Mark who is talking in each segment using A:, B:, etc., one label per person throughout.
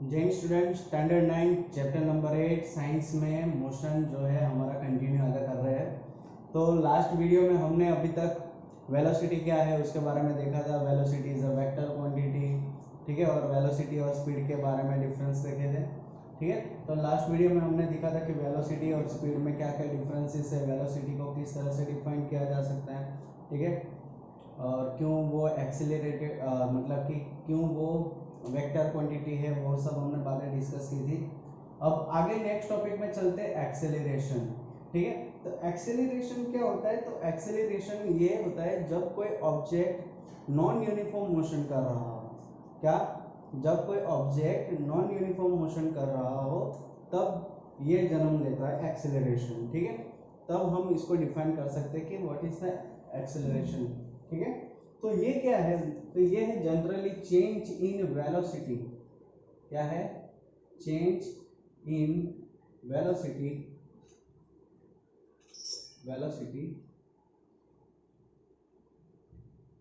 A: Jain student standard 9 chapter number 8 science में motion जो है हमारा कंटिन्यू आगे कर रहे हैं। तो लास्ट वीडियो में हमने अभी तक वेलोसिटी क्या है उसके बारे में देखा था। Velocity is a vector quantity, ठीक है, और वेलोसिटी और स्पीड के बारे में डिफरेंस देखे थे, ठीक है। तो लास्ट वीडियो में हमने देखा था कि वेलोसिटी और स्पीड में क्या क्या डिफरेंसेस है, वेलोसिटी को किस तरह से डिफाइन किया जा सकता है, ठीक है, और क्यों वो एक्सेलरेटेड मतलब कि क्यों वो वेक्टर क्वांटिटी है, वो सब हमने बातें डिस्कस की थी। अब आगे नेक्स्ट टॉपिक में चलते हैं एक्सेलरेशन, ठीक है। तो एक्सेलरेशन क्या होता है? तो एक्सेलरेशन ये होता है जब कोई ऑब्जेक्ट नॉन यूनिफॉर्म मोशन कर रहा हो। क्या? जब कोई ऑब्जेक्ट नॉन यूनिफॉर्म मोशन कर रहा हो तब ये जन्म लेता है एक्सेलरेशन, ठीक है। तब हम इसको डिफाइन कर सकते हैं कि व्हाट इज द एक्सेलरेशन, ठीक है। तो ये क्या है? तो ये है जनरली चेंज इन वेलोसिटी। क्या है? चेंज इन वेलोसिटी, वेलोसिटी,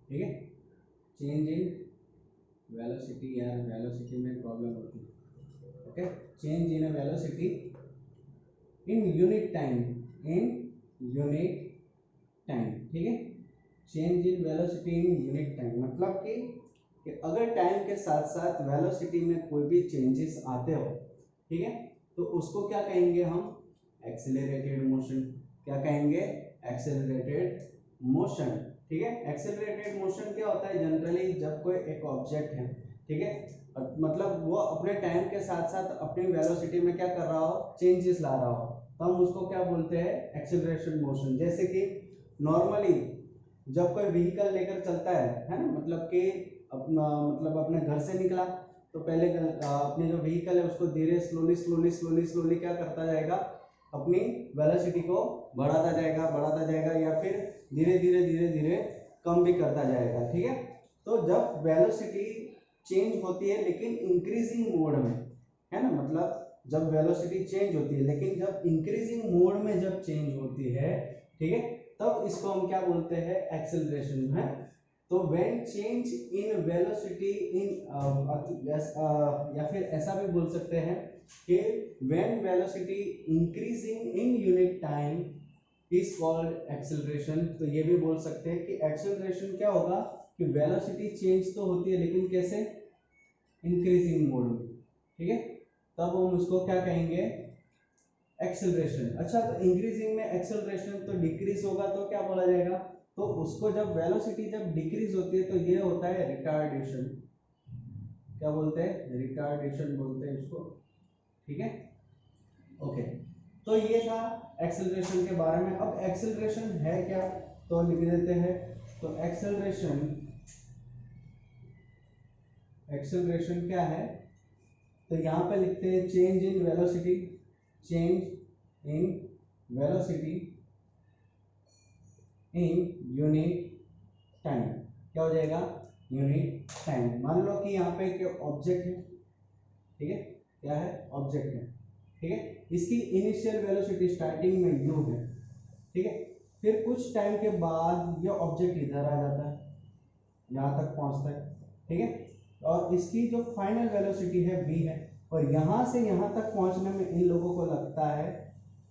A: ठीक है। चेंज इन वेलोसिटी, यार वेलोसिटी में प्रॉब्लम होती है, okay. Change in velocity in unit time, in unit time, ठीक है। Change in velocity in unit time मतलब कि अगर टाइम के साथ साथ वेलोसिटी में कोई भी चेंजेस आते हो, ठीक है, तो उसको क्या कहेंगे हम? Accelerated motion. क्या कहेंगे? एक्सेलरेटेड मोशन, ठीक है। एक्सेलरेटेड मोशन क्या होता है? जनरली जब कोई एक ऑब्जेक्ट है, ठीक है, मतलब वो अपने टाइम के साथ साथ अपनी वेलोसिटी में क्या कर रहा हो? चेंजेस ला रहा हो, तो हम उसको क्या बोलते हैं? Acceleration motion. जैसे कि नॉर्मली जब कोई व्हीकल लेकर चलता है ना, मतलब कि अपना मतलब अपने घर से निकला तो पहले अपने जो व्हीकल है उसको धीरे स्लोली स्लोली स्लोली स्लोली क्या करता जाएगा? अपनी वेलोसिटी को बढ़ाता जाएगा या फिर धीरे धीरे धीरे धीरे कम भी करता जाएगा, ठीक है। तो जब वेलोसिटी चेंज होती है लेकिन इंक्रीजिंग मोड में, है ना, मतलब जब वेलोसिटी चेंज होती है लेकिन जब इंक्रीजिंग मोड में जब चेंज होती है, ठीक है, तब इसको हम क्या बोलते हैं? एक्सेलरेशन है। तो व्हेन चेंज इन वेलोसिटी इन या फिर ऐसा भी बोल सकते हैं कि when velocity increasing in unit time is called acceleration. तो ये भी बोल सकते हैं कि एक्सेलरेशन क्या होगा कि वेलोसिटी चेंज तो होती है लेकिन कैसे? इंक्रीजिंग मोड में, ठीक है। तब हम उसको क्या कहेंगे? एक्सेलरेशन। अच्छा, तो इंक्रीजिंग में एक्सेलरेशन तो डिक्रीज होगा तो क्या बोला जाएगा? तो उसको जब वेलोसिटी जब डिक्रीज होती है तो ये होता है रिटार्डेशन। क्या बोलते हैं? रिटार्डेशन बोलते हैं इसको, ठीक है, ओके। तो ये था एक्सेलरेशन के बारे में। अब एक्सेलरेशन है क्या तो लिख देते हैं। तो एक्सेलरेशन, एक्सेलरेशन क्या है? तो यहाँ पे लिखते हैं change in velocity, change in velocity in unit time. क्या हो जाएगा? Unit time. मान लो कि यहाँ पे एक ऑब्जेक्ट है, ठीक है, क्या है? ऑब्जेक्ट है, ठीक है। इसकी इनिशियल वेलोसिटी स्टार्टिंग में u है, ठीक है। फिर कुछ टाइम के बाद ये ऑब्जेक्ट इधर आ जाता है, यहाँ तक पहुँचता है, ठीक है, और इसकी जो फाइनल वेलोसिटी है v है, और यहाँ से यहाँ तक पहुँचने में इन लोगों को लगता है,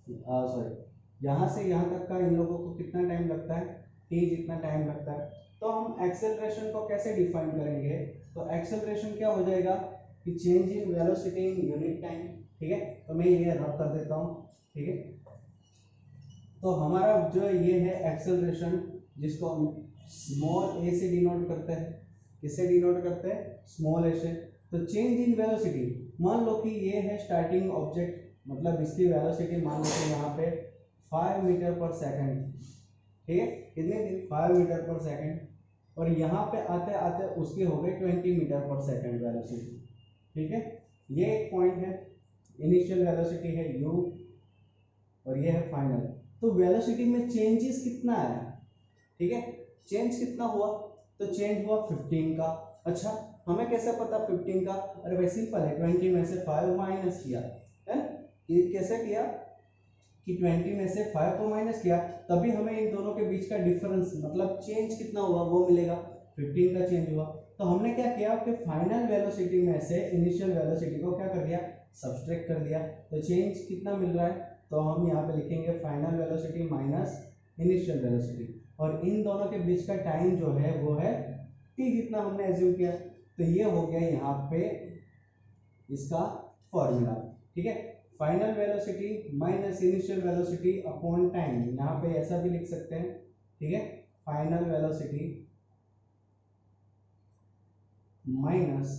A: सॉरी, यहाँ से यहाँ तक का इन लोगों को कितना टाइम लगता है? t जितना टाइम लगता है। तो हम एक्सेलरेशन को कैसे डिफाइन करेंगे? तो एक्सेलरेशन क्या हो जाएगा कि change in velocity in unit time, ठीक है। तो मैं ये रब कर देता हूँ, ठीक है। तो हमारा जो ये है एक्सेलरेशन, जिसको हम स्मॉल ए से डिनोट करते हैं। किससे डिनोट करते हैं? स्मॉल ए से। तो चेंज इन वेलोसिटी, मान लो कि ये है स्टार्टिंग ऑब्जेक्ट, मतलब इसकी वेलोसिटी मान लो कि यहाँ पे 5 मीटर पर सेकंड, ठीक है, कितने दिन? 5 मीटर पर सेकंड। और यहाँ पे आते आते उसके हो गए 20 मीटर पर सेकंड वेलोसिटी, ठीक है। ये एक पॉइंट है, इनिशियल वेलोसिटी है u और ये है फाइनल। तो वेलोसिटी में चेंजेस कितना आया? ठीक है, चेंज कितना हुआ? तो चेंज हुआ 15 का। अच्छा, हमें कैसे पता 15 का? अरे भाई सिंपल है, 20 में से 5 माइनस किया, है ना। ये कैसे किया कि 20 में से 5 को माइनस किया, तभी हमें इन दोनों के बीच का डिफरेंस मतलब चेंज कितना हुआ वो मिलेगा। 15 का चेंज हुआ। तो हमने क्या किया कि फाइनल वेलोसिटी में से इनिशियल वेलोसिटी को क्या कर दिया, सब्सट्रैक्ट कर दिया। तो चेंज कितना मिल रहा है, तो हम यहाँ पे लिखेंगे final velocity minus initial velocity, और इन दोनों के बीच का टाइम जो है वो है t जितना हमने एज्यूम किया। तो ये हो गया यहाँ पे इसका फॉर्मूला। ठीक है, final velocity minus initial velocity upon time, यहाँ पे ऐसा भी लिख सकते हैं। ठीक है, final velocity minus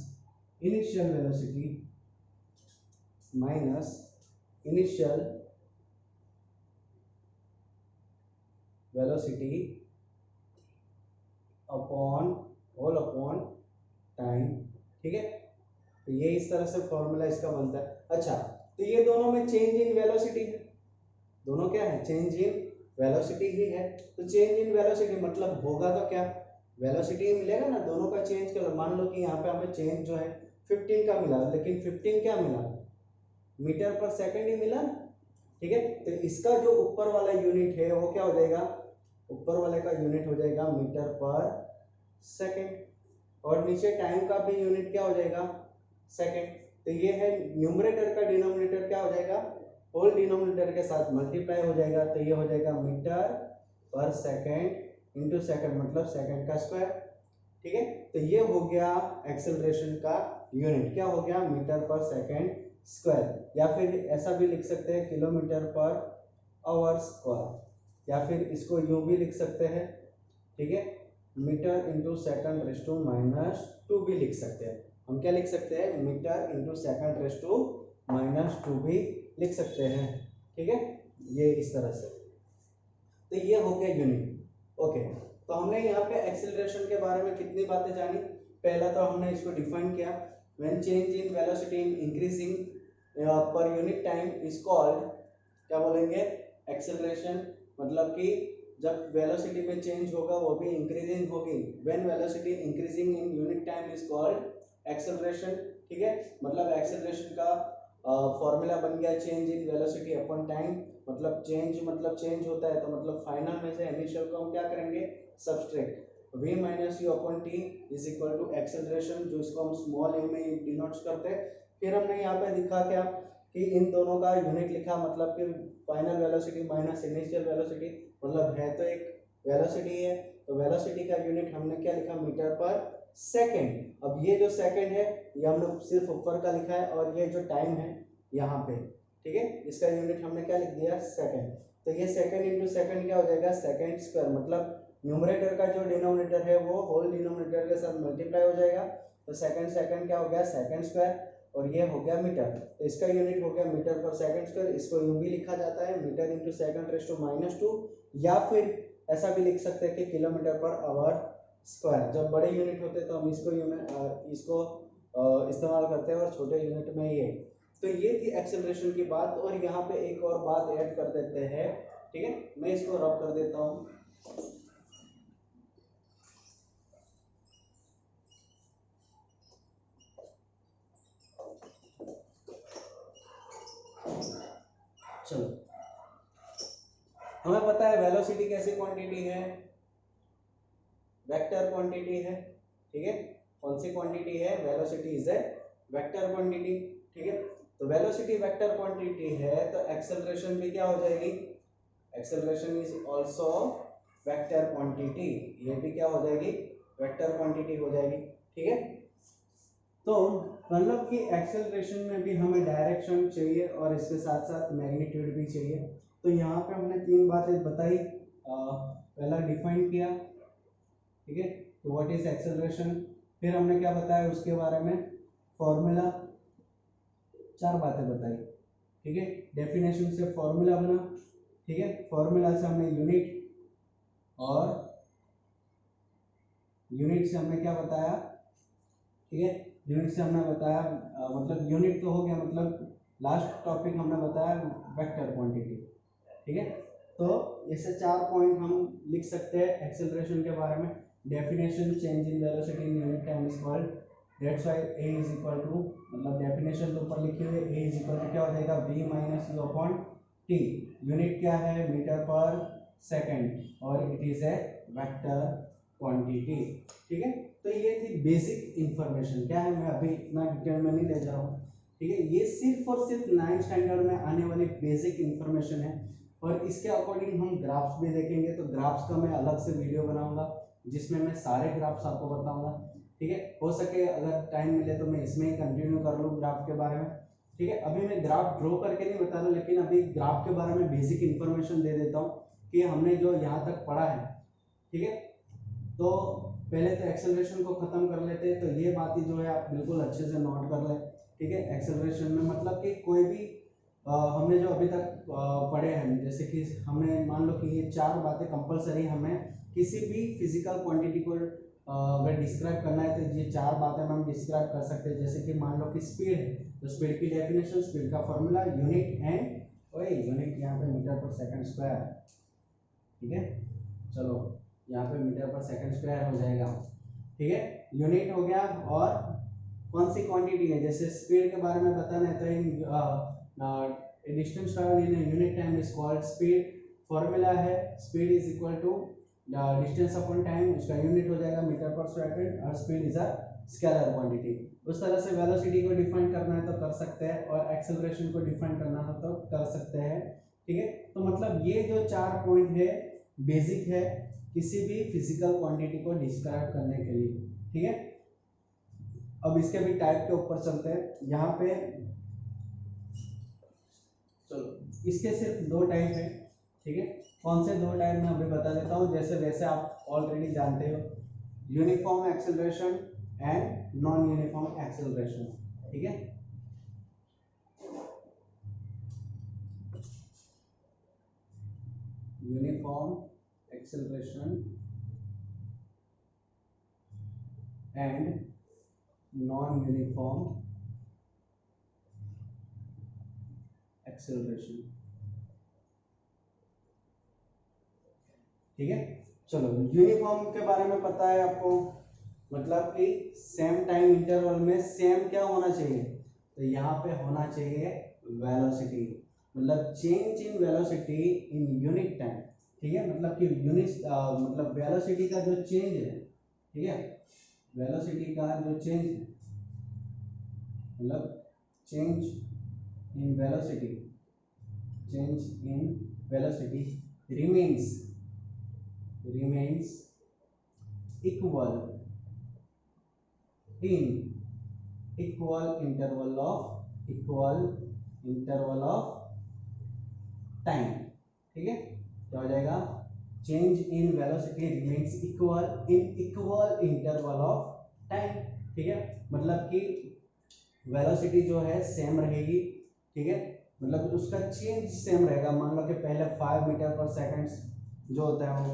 A: initial velocity minus initial velocity upon whole upon time. ठीक है, तो ये इस तरह से फॉर्मूला इसका बनता है। अच्छा, तो ये दोनों में चेंज इन वेलोसिटी है, दोनों क्या है, चेंज इन वेलोसिटी ही है। तो चेंज इन वेलोसिटी मतलब होगा तो क्या, वेलोसिटी मिलेगा ना, दोनों का चेंज कर लो। मान लो कि यहाँ पे हमें चेंज जो है 15 का मिला, लेकिन 15 क्या मिला, मीटर पर सेकंड ही मिला। ठीक है, तो इसका जो ऊपर वाला यूनिट है वो क्या हो जाएगा, ऊपर वाले का यूनिट हो जाएगा मीटर पर सेकंड, और नीचे टाइम का भी यूनिट क्या हो जाएगा, सेकंड। तो ये है न्यूमरेटर का डिनोमिनेटर क्या हो जाएगा, होल डिनोमिनेटर के साथ मल्टीप्लाई हो जाएगा। तो ये हो जाएगा metre per second into second, मतलब सेकंड का स्क्वायर। ठीक है, तो ये हो गया एक्सेलरेशन का यूनिट, क्या हो गया, मीटर पर सेकंड स्क्वायर, या फिर ऐसा भी लिख सकते हैं किलोमीटर पर आवर स्क्वायर, या फिर इसको यूं भी लिख सकते हैं। ठीक है, metre into second raise to minus 2 भी लिख सकते हैं। हम क्या लिख सकते हैं, metre into second raise to minus 2 भी लिख सकते हैं। ठीक है, ये इस तरह से। तो ये हो गया यूनिट। ओके, तो हमने यहाँ पे एक्सेलरेशन के बारे में कितनी बातें जानी। पहला तो हमने इसको डिफाइन किया, when change in velocity in increasing per unit time is called, क्या बोलेंगे, एक्सेलरेशन। मतलब कि जब वेलोसिटी में चेंज होगा वो भी इंक्रीजिंग होगी, when velocity increasing in unit time is called acceleration. ठीक है, मतलब एक्सेलरेशन का फॉर्मूला बन गया change in velocity upon time. मतलब चेंज होता है, तो मतलब फाइनल में से इनिशियल को हम क्या करेंगे, subtract, v minus U upon T is equal to acceleration, जो इसको हम स्मॉल ए में डिनोट करते हैं। फिर हमने यहाँ पे लिखा क्या कि इन दोनों का यूनिट लिखा, मतलब कि final velocity minus initial velocity, मतलब है तो एक वेलोसिटी है, तो वेलोसिटी का यूनिट हमने क्या लिखा, मीटर पर सेकंड। अब ये जो सेकंड है ये हमने सिर्फ ऊपर का लिखा है, और ये जो टाइम है यहाँ पे, ठीक है, इसका यूनिट हमने क्या लिख दिया, सेकंड। तो ये सेकंड इंटू सेकंड क्या हो जाएगा, सेकंड स्क्वायर, मतलब न्यूमरेटर का जो डिनोमिनेटर है वो होल डिनोमिनेटर के साथ मल्टीप्लाई हो जाएगा। तो सेकंड सेकंड क्या हो गया, सेकंड स्क्वायर, और ये हो गया मीटर। तो इसका यूनिट हो गया मीटर पर सेकंड स्क्वायर। इसको यूं भी लिखा जाता है, metre into second raise to minus 2, या फिर ऐसा भी लिख सकते हैं कि किलोमीटर पर आवर स्क्वायर। जब बड़े यूनिट होते हैं तो हम इसको इस्तेमाल करते हैं, और छोटे यूनिट में ये। तो ये थी एक्सेलरेशन की बात, और यहाँ पे एक और बात ऐड कर देते हैं। ठीक है, मैं इसको रब कर देता हूँ। चलो, हमें पता है वेलोसिटी कैसी क्वांटिटी है, वेक्टर क्वांटिटी है। ठीक है, कौन सी क्वांटिटी है, velocity is a vector quantity. ठीक है, तो वेलोसिटी वेक्टर क्वांटिटी है, तो एक्सेलरेशन भी क्या हो जाएगी, acceleration is also vector quantity, ये भी क्या हो जाएगी, वेक्टर क्वांटिटी हो जाएगी। ठीक है, तो मतलब कि एक्सेलरेशन में भी हमें डायरेक्शन चाहिए, और इसके साथ साथ मैग्नीट्यूड भी चाहिए। तो यहाँ पे हमने 3 बातें बताई। पहला डिफाइन किया, ठीक है, तो व्हाट इज एक्सेलरेशन। फिर हमने क्या बताया उसके बारे में, फॉर्मूला, 4 बातें बताई। ठीक है, डेफिनेशन से फॉर्मूला बना। ठीक है, फॉर्मूला से हमने यूनिट, और यूनिट से हमने क्या बताया, ठीक है, यूनिट से हमने बताया मतलब यूनिट तो हो गया, मतलब लास्ट टॉपिक हमने बताया वेक्टर क्वांटिटी। ठीक है, तो ऐसे 4 पॉइंट हम लिख सकते हैं एक्सेलरेशन के बारे में। Definition, change in velocity in unit time is called, that's why a is equal to, मतलब डेफिनेशन तो ऊपर लिखी हुई है, a इज इक्वल टू क्या हो जाएगा, v minus U upon T. Unit क्या है, मीटर पर सेकंड, और it is a vector quantity. ठीक है। तो ये थी बेसिक इंफॉर्मेशन, क्या है मैं अभी इतना डिटेल में नहीं ले जा रहा हूँ, ठीक है। ये सिर्फ और सिर्फ 9th स्टैंडर्ड में आने वाली बेसिक इंफॉर्मेशन है, और इसके अकॉर्डिंग हम ग्राफ्स भी देखेंगे। तो ग्राफ्स का मैं अलग से वीडियो बनाऊंगा जिसमें मैं सारे ग्राफ्स आपको बताऊंगा, ठीक है। हो सके अगर टाइम मिले तो मैं इसमें ही कंटिन्यू कर लूँ ग्राफ के बारे में, ठीक है। अभी मैं ग्राफ ड्रॉ करके नहीं बता रहा, लेकिन अभी ग्राफ के बारे में बेसिक इंफॉर्मेशन दे देता हूँ कि हमने जो यहाँ तक पढ़ा है, ठीक है। तो पहले तो एक्सेलरेशन को खत्म कर लेते हैं। तो ये बातें जो है आप बिल्कुल अच्छे से नोट कर लें, ठीक है। एक्सेलरेशन में मतलब कि कोई भी हमने जो अभी तक पढ़े हैं, जैसे कि हमने मान लो कि ये 4 बातें कंपलसरी हमें किसी भी फिजिकल क्वांटिटी को अगर डिस्क्राइब करना है तो ये 4 बातें हम डिस्क्राइब कर सकते हैं। जैसे कि मान लो कि स्पीड है तो स्पीड की डेफिनेशन, स्पीड का फॉर्मूला, यूनिट एंड यूनिट यहाँ पे मीटर पर सेकंड स्क्वायर, ठीक है। चलो यहाँ पे मीटर पर सेकंड स्क्वायर हो जाएगा, ठीक है। यूनिट हो गया, और कौन सी क्वांटिटी है, जैसे स्पीड के बारे में बताना है तो in distance travel in unit time is called speed. Formula है speed is equal to distance upon time, उसका यूनिट हो जाएगा मीटर पर सेकंड, और speed is a scalar quantity. उस तरह से वेलोसिटी को डिफाइन करना है तो कर सकते हैं, और एक्सेलरेशन को डिफाइन करना हो तो कर सकते हैं, ठीक है। तो मतलब ये जो 4 पॉइंट है बेसिक है किसी भी फिजिकल क्वांटिटी को डिस्क्राइब करने के लिए, ठीक है। अब इसके भी टाइप के ऊपर चलते हैं। यहाँ पे चलो इसके सिर्फ 2 टाइप है, ठीक है। कौन से 2 टाइप मैं अभी बता देता हूँ, जैसे वैसे आप ऑलरेडी जानते हो, uniform acceleration and non uniform acceleration, ठीक है। Uniform acceleration and non uniform acceleration, ठीक है। चलो यूनिफॉर्म के बारे में पता है आपको, मतलब कि सेम टाइम इंटरवल में सेम क्या होना चाहिए, तो यहाँ पे होना चाहिए वेलोसिटी, मतलब change in velocity in unit time, ठीक है। मतलब कि यूनिट मतलब वेलोसिटी का जो चेंज है, ठीक है, वेलोसिटी का जो चेंज है, मतलब change in velocity, change in velocity remains equal in equal interval of time, ठीक है। क्या हो जाएगा, change in velocity remains equal in equal interval of time, ठीक है। मतलब कि वेलोसिटी जो है सेम रहेगी, ठीक है, मतलब उसका चेंज सेम रहेगा। मान लो कि पहले 5 मीटर पर सेकंड जो होता है वो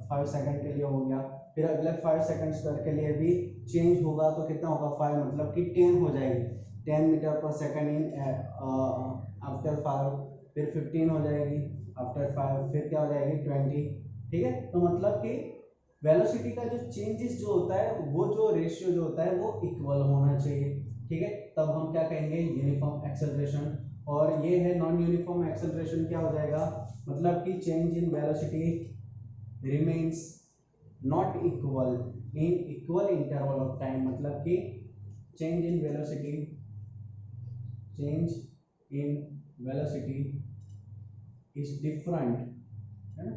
A: 5 सेकंड के लिए हो गया, फिर अगले 5 सेकंड्स के लिए भी चेंज होगा तो कितना होगा 5, मतलब कि 10 हो जाएगी, 10 metre per second in after 5, फिर 15 हो जाएगी आफ्टर 5, फिर क्या हो जाएगी 20, ठीक है। तो मतलब कि वेलोसिटी का जो चेंजेस जो होता है वो जो रेशियो जो होता है वो इक्वल होना चाहिए, ठीक है। तब हम क्या कहेंगे, यूनिफॉर्म एक्सेलरेशन। और ये है नॉन यूनिफॉर्म एक्सेलरेशन, क्या हो जाएगा, मतलब कि change in velocity remains not equal in equal interval of time, मतलब कि change in velocity is different, है ना,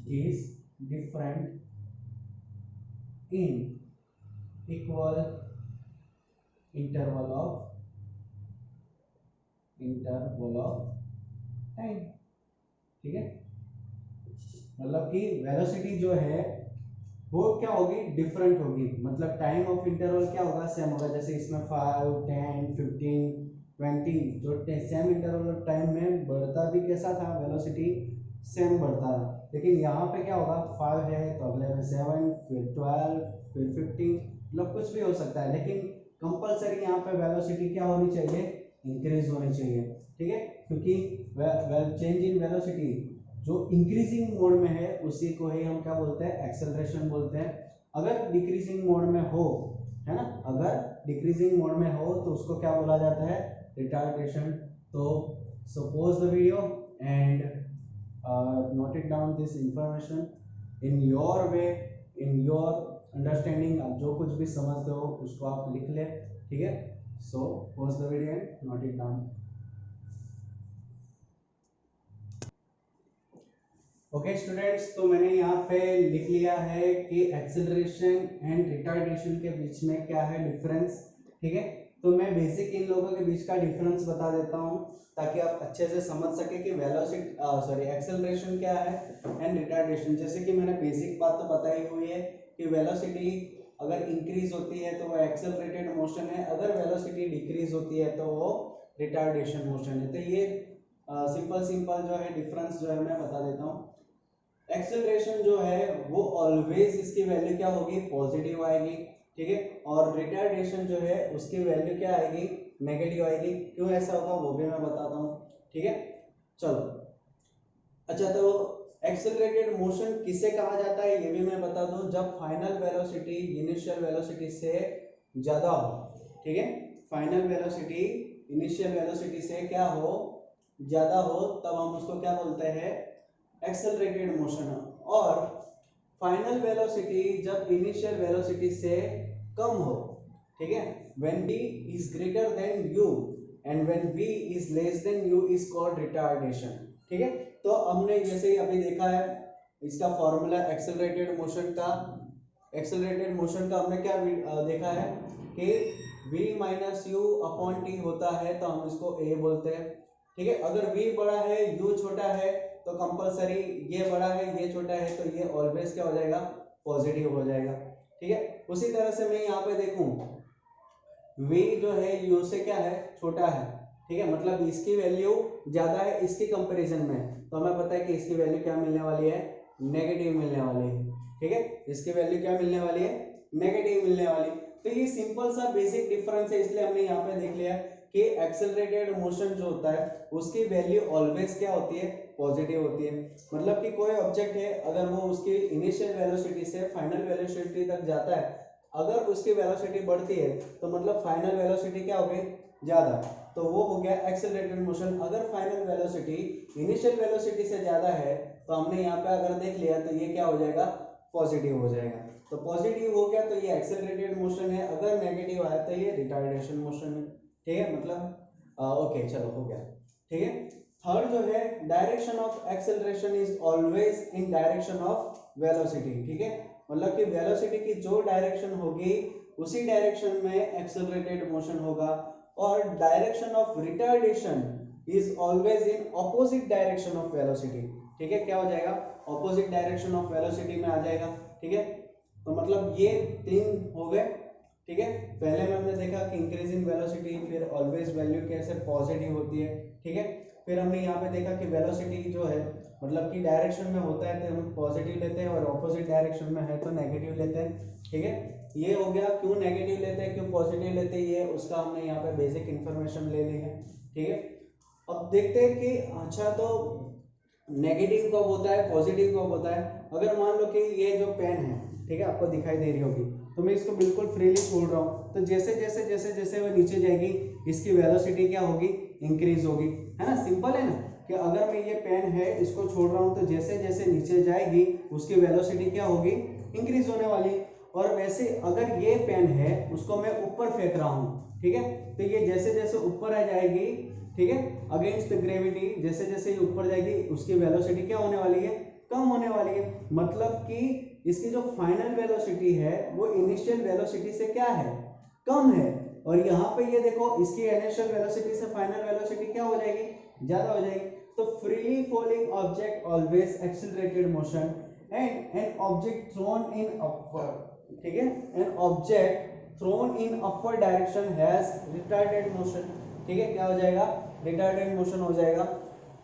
A: is different in equal interval of time, ठीक है। मतलब कि वेलोसिटी जो है वो क्या होगी, डिफरेंट होगी, मतलब टाइम ऑफ इंटरवल क्या होगा, सेम होगा। जैसे इसमें 5, 10, 15, 20 जो सेम इंटरवल ऑफ टाइम में बढ़ता भी कैसा था, वेलोसिटी सेम बढ़ता था। लेकिन यहाँ पे क्या होगा, 5 है तो अगले में 7, फिर 12, फिर 15, मतलब कुछ भी हो सकता है, लेकिन कंपलसरी यहाँ पे वेलोसिटी क्या होनी चाहिए, इंक्रीज होनी चाहिए, ठीक है। क्योंकि चेंज इन वेलोसिटी जो इंक्रीजिंग मोड में है उसी को ही हम क्या बोलते हैं, एक्सेलरेशन बोलते हैं। अगर डिक्रीजिंग मोड में हो, है ना, अगर डिक्रीजिंग मोड में हो तो उसको क्या बोला जाता है, रिटार्डेशन। तो suppose the video and note it down this information in your way, in your understanding, आप जो कुछ भी समझते हो उसको आप लिख ले, ठीक है। सो pause the video and note it down. Okay students, तो मैंने यहाँ पे लिख लिया है कि एक्सेलरेशन एंड रिटार्डेशन के बीच में क्या है डिफरेंस, ठीक है। तो मैं बेसिक इन लोगों के बीच का डिफरेंस बता देता हूँ ताकि आप अच्छे से समझ सके कि वेलोसिटी एक्सेलरेशन क्या है एंड रिटार्डेशन। जैसे कि मैंने बेसिक बात तो बताई हुई है कि वेलोसिटी अगर इंक्रीज होती है तो वो एक्सेलरेटेड मोशन है, अगर वेलोसिटी डिक्रीज होती है तो वो रिटार्डेशन मोशन है। तो ये सिंपल जो है डिफरेंस जो है मैं बता देता हूँ। एक्सेलरेशन जो है वो ऑलवेज इसकी वैल्यू क्या होगी, पॉजिटिव आएगी, ठीक है। और रिटार्डेशन जो है उसकी वैल्यू क्या आएगी, नेगेटिव आएगी। क्यों ऐसा होगा वो भी मैं बताता हूँ, ठीक है। चलो अच्छा, तो एक्सेलरेटेड मोशन किसे कहा जाता है ये भी मैं बता दूं, जब फाइनल वेलोसिटी इनिशियल वेलोसिटी से ज्यादा हो, ठीक है। फाइनल वेलोसिटी इनिशियल वेलोसिटी से क्या हो, ज्यादा हो, तब हम उसको क्या बोलते हैं, एक्सेलरेटेड मोशन। और फाइनल वेलोसिटी जब इनिशियल वेलोसिटी से कम हो, ठीक है, when v is greater than u and when v is less than u is called retardation, ठीक है। तो हमने जैसे ही अभी देखा है इसका फॉर्मूला एक्सेलरेटेड मोशन का, हमने क्या देखा है कि v minus U upon T होता है, तो हम इसको a बोलते हैं, ठीक है। अगर v बड़ा है u छोटा है तो कंपलसरी ये बड़ा है ये छोटा है, तो ये ऑलवेज क्या हो जाएगा, पॉजिटिव हो जाएगा, ठीक है। उसी तरह से मैं यहाँ पे देखूं v जो है u से क्या है, छोटा है, ठीक है, मतलब इसकी वैल्यू ज्यादा है इसके कंपैरिजन में, तो हमें पता है कि इसकी वैल्यू क्या मिलने वाली है, नेगेटिव मिलने वाली है, ठीक है। इसकी वैल्यू क्या मिलने वाली है, नेगेटिव मिलने वाली। तो ये सिंपल सा बेसिक डिफरेंस है, इसलिए हमने यहाँ पे देख लिया कि एक्सेलरेटेड मोशन जो होता है उसकी वैल्यू ऑलवेज क्या होती है, पॉजिटिव होती है। मतलब कि कोई ऑब्जेक्ट है अगर वो उसकी इनिशियल वेलोसिटी से फाइनल वेलोसिटी तक जाता है, अगर उसकी वेलोसिटी बढ़ती है तो मतलब फाइनल वेलोसिटी क्या हो गई, ज्यादा, तो वो हो गया एक्सेलरेटेड मोशन। अगर फाइनल वेलोसिटी इनिशियल वेलोसिटी से ज्यादा है तो हमने यहाँ पे अगर देख लिया तो ये क्या हो जाएगा, पॉजिटिव हो जाएगा। तो पॉजिटिव हो गया तो ये एक्सेलरेटेड मोशन है, अगर नेगेटिव आया तो ये रिटार्डेशन मोशन है, ठीक है। मतलब ओके चलो हो गया, ठीक है। थर्ड जो है direction of acceleration is always in direction of velocity, ठीक है। मतलब कि वेलोसिटी की जो डायरेक्शन होगी उसी डायरेक्शन में एक्सेलरेटेड मोशन होगा। और direction of retardation is always in opposite direction of velocity, ठीक है। क्या हो जाएगा, ऑपोजिट डायरेक्शन ऑफ वेलोसिटी में आ जाएगा, ठीक है। तो मतलब ये तीन हो गए, ठीक है। पहले में हमने देखा कि इंक्रीजिंग वेलोसिटी, फिर ऑलवेज वैल्यू कैसे पॉजिटिव होती है, ठीक है। फिर हमने यहाँ पे देखा कि वेलोसिटी जो है मतलब कि डायरेक्शन में होता है तो हम पॉजिटिव लेते हैं और ऑपोजिट डायरेक्शन में है तो नेगेटिव लेते हैं, ठीक है। ये हो गया, क्यों नेगेटिव लेते हैं क्यों पॉजिटिव लेते हैं, ये उसका हमने यहाँ पे बेसिक इंफॉर्मेशन ले ली है, ठीक है। अब देखते हैं कि अच्छा तो नेगेटिव कब होता है, पॉजिटिव कब होता है। अगर मान लो कि ये जो पेन है, ठीक है, आपको दिखाई दे रही होगी, तो मैं इसको बिल्कुल फ्रीली छोड़ रहा हूँ, तो जैसे जैसे जैसे जैसे वो नीचे जाएगी इसकी वेलोसिटी क्या होगी, इंक्रीज होगी, है ना। सिंपल है ना कि अगर मैं ये पेन है इसको छोड़ रहा हूँ तो जैसे जैसे नीचे जाएगी उसकी वेलोसिटी क्या होगी, इंक्रीज होने वाली। और वैसे अगर ये पेन है उसको मैं ऊपर फेंक रहा हूँ, ठीक है, तो ये जैसे जैसे ऊपर आ जाएगी, ठीक है, अगेंस्ट ग्रेविटी, जैसे जैसे ये ऊपर जाएगी उसकी वेलोसिटी क्या होने वाली है, कम होने वाली है। मतलब कि इसकी जो फाइनल वेलोसिटी है वो इनिशियल वेलोसिटी से क्या है, कम है। और यहाँ पे ये देखो इसकी इनिशियल वेलोसिटी से फाइनल वेलोसिटी क्या हो जाएगी, ज्यादा हो जाएगी। तो freely falling object always accelerated motion and an object thrown in upward, ठीक है, an object thrown in upward direction has retarded motion, ठीक है, क्या हो जाएगा, रिटार्डेड मोशन हो जाएगा।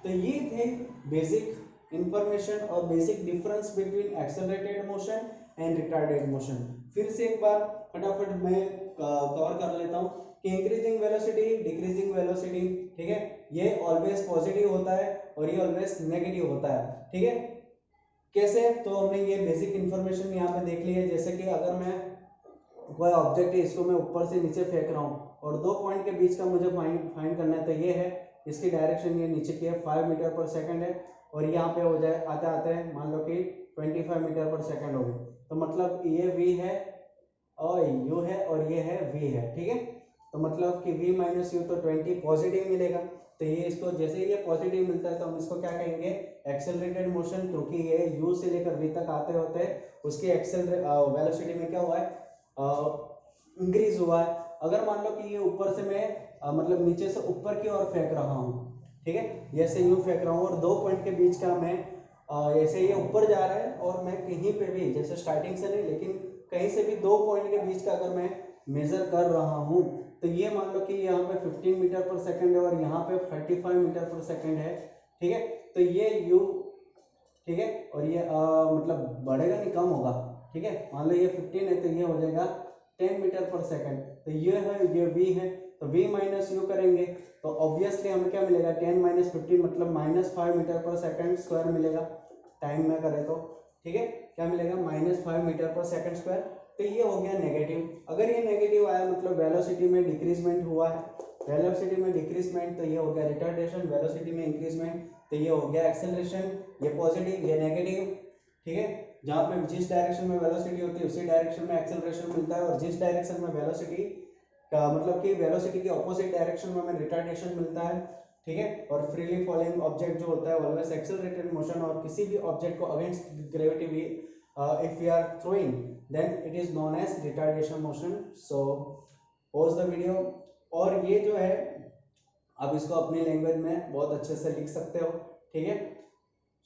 A: तो ये थे बेसिक इंफॉर्मेशन और basic difference between accelerated motion and retarded motion. फिर से एक बार फटाफट मैं कवर कर लेता हूँ कि इंक्रीजिंग वेलोसिटी, डिक्रीजिंग वेलोसिटी, ठीक है, ये ऑलवेज पॉजिटिव होता है और ये ऑलवेज नेगेटिव होता है, ठीक है। कैसे, तो हमने ये बेसिक इंफॉर्मेशन यहाँ पे देख ली है। जैसे कि अगर मैं कोई ऑब्जेक्ट है इसको मैं ऊपर से नीचे फेंक रहा हूँ और दो पॉइंट के बीच का मुझे फाइंड करना है, तो ये है इसकी डायरेक्शन, ये नीचे की है 5 मीटर पर सेकंड है और यहाँ पे हो जाए आते आते मान लो कि 25 मीटर पर सेकंड हो गए। तो मतलब ये v है और u है और ये है v है, ठीक है। तो मतलब कि v माइनस यू तो 20 पॉजिटिव मिलेगा। तो ये इसको जैसे ये पॉजिटिव मिलता है तो हम इसको क्या कहेंगे, एक्सेलरेटेड मोशन, क्योंकि ये u से लेकर v तक आते होते उसके वेलोसिटी में क्या हुआ है, इंक्रीज हुआ है। अगर मान लो कि ये ऊपर से मैं मतलब नीचे से ऊपर की ओर फेंक रहा हूँ, ठीक है, जैसे यूं फेंक रहा हूँ और दो पॉइंट के बीच का मैं ऐसे ये ऊपर जा रहा है और मैं कहीं पे भी, जैसे स्टार्टिंग से नहीं लेकिन कहीं से भी दो पॉइंट के बीच का अगर मैं मेजर कर रहा हूँ, तो ये मान लो कि यहाँ पे 15 मीटर पर सेकंड है और यहाँ पे 35 मीटर पर सेकंड है, ठीक है। तो ये u, ठीक है, और ये मतलब बढ़ेगा नहीं कम होगा, ठीक है। मान लो ये 15 है तो ये हो जाएगा 10 मीटर पर सेकंड। तो ये है, ये v है, तो v माइनस यू करेंगे तो ऑब्वियसली हमें क्या मिलेगा, 10 माइनस 15 मतलब -5 मीटर पर सेकंड स्क्वायर मिलेगा, टाइम में करें तो, ठीक है। क्या मिलेगा, -5 मीटर पर सेकंड स्क्वायर। तो ये हो गया नेगेटिव। अगर ये नेगेटिव आया मतलब वेलोसिटी में डिक्रीजमेंट हुआ है, वेलोसिटी में डिक्रीजमेंट, तो ये हो गया रिटार्डेशन, वेलोसिटी में इंक्रीजमेंट, तो ये हो गया एक्सेलरेशन। ये पॉजिटिव ये नेगेटिव, ठीक है। जहाँ पे जिस डायरेक्शन में वेलोसिटी होती है उसी डायरेक्शन में एक्सेलरेशन मिलता है, और जिस डायरेक्शन में वेलोसिटी का मतलब कि वेलोसिटी के ऑपोजिट डायरेक्शन में हमें रिटार्डेशन मिलता है, ठीक है। और फ्रीली फॉलिंग ऑब्जेक्ट जो होता है ऑलवेज एक्सेलरेटेड मोशन, और किसी भी ऑब्जेक्ट को अगेंस्ट ग्रेविटी भी if we are throwing then it is known as retardation motion. So pause the video. और ये जो है आप इसको अपनी लैंग्वेज में बहुत अच्छे से लिख सकते हो, ठीक है।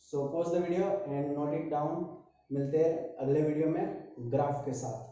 A: सो pause the video and note it down. मिलते हैं अगले वीडियो में ग्राफ के साथ।